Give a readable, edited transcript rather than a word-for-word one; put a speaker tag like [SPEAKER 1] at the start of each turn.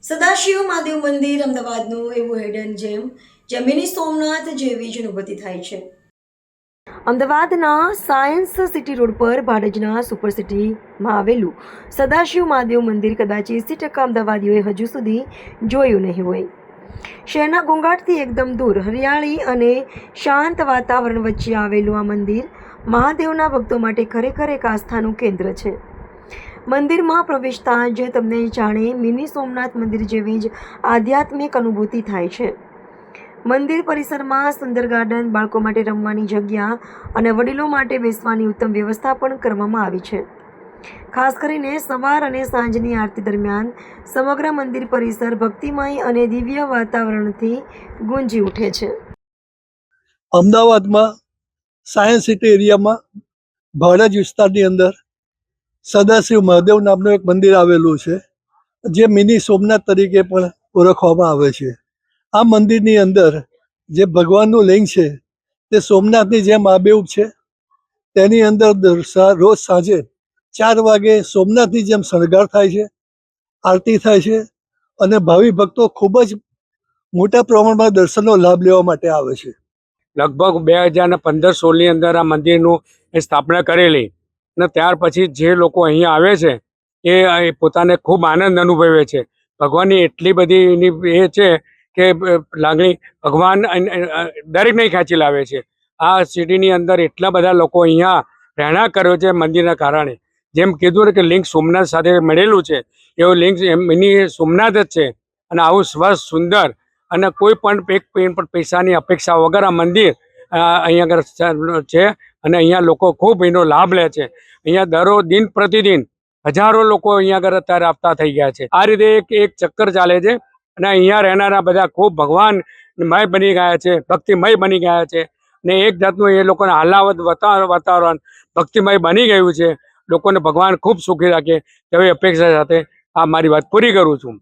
[SPEAKER 1] સદાશિવ મહાદેવ મંદિર અમદાવાદનું એવું હિડન જેમ જ્યાં મિની સોમનાથ જેવી જ અનુભૂતિ થાય છે. અમદાવાદના સાયન્સ સિટી રોડ પર ભાડજના સુપર સિટીમાં આવેલું સદાશિવ મહાદેવ મંદિર કદાચ 80% અમદાવાદીઓએ હજુ સુધી જોયું નહીં હોય. શહેરના ઘોંઘાટથી એકદમ દૂર હરિયાળી અને શાંત વાતાવરણ વચ્ચે આવેલું આ મંદિર મહાદેવના ભક્તો માટે ખરેખર એક આસ્થાનું કેન્દ્ર છે. મંદિરમાં પ્રવેશતા જ તમને જાણે મિની સોમનાથ મંદિર જેવી જ આધ્યાત્મિક અનુભૂતિ થાય છે. મંદિર પરિસરમાં સુંદર ગાર્ડન, બાળકો માટે રમવાની જગ્યા અને વડીલો માટે બેસવાની ઉત્તમ વ્યવસ્થા પણ કરવામાં આવી છે. ખાસ કરીને સવાર અને સાંજની આરતી દરમિયાન સમગ્ર મંદિર પરિસર ભક્તિમય અને દિવ્ય વાતાવરણથી ગુંજી ઉઠે છે.
[SPEAKER 2] અમદાવાદમાં સાયન્સ સિટી એરિયામાં ભાડજ વિસ્તારની અંદર સદાશિવ મહાદેવ નામનું એક મંદિર આવેલું છે, જે મિની સોમનાથ તરીકે પણ ઓળખવામાં આવે છે. આ મંદિરની અંદર જે ભગવાનનું લિંગ છે તે સોમનાથની જેમ આબેહૂબ છે. તેની અંદર રોજ સાંજે 4 વાગે સોમનાથની જેમ શણગાર થાય છે, આરતી થાય છે અને ભાવિ ભક્તો ખૂબ જ મોટા પ્રમાણમાં દર્શનનો લાભ લેવા માટે આવે છે.
[SPEAKER 3] લગભગ 2015-16ની અંદર આ મંદિરનું સ્થાપના કરેલી અને ત્યાર પછી જે લોકો અહીંયા આવે છે એ પોતાને ખૂબ આનંદ અનુભવે છે. ભગવાનની એટલી બધી એની એ છે કે લાગણી ભગવાન દરેકને ખેંચી લાવે છે. આ સિટીની અંદર એટલા બધા લોકો અહીંયા રહેણાંક કર્યો છે મંદિરના કારણે. જેમ કીધું ને કે લિંક સોમનાથ સાથે મળેલું છે, એવું લિંક મિની સોમનાથ જ છે. અને આવું સ્વસ્થ સુંદર અને કોઈ પણ પૈસાની અપેક્ષા વગર આ મંદિર અહીંયા આગળ છે અને અહીંયા લોકો ખૂબ એનો લાભ લે છે. અહીંયા દિન પ્રતિદિન હજારો લોકો અહીંયા આગળ અત્યારે આવતા થઈ ગયા છે. આ રીતે એક ચક્કર ચાલે છે અને અહીંયા રહેનારા બધા ખૂબ ભગવાનમય બની ગયા છે, ભક્તિમય બની ગયા છે ને એક જાતનું એ લોકોને હાલાવત વાતાવરણ ભક્તિમય બની ગયું છે. લોકોને ભગવાન ખૂબ સુખી રાખે તેવી અપેક્ષા સાથે આ મારી વાત પૂરી કરું છું.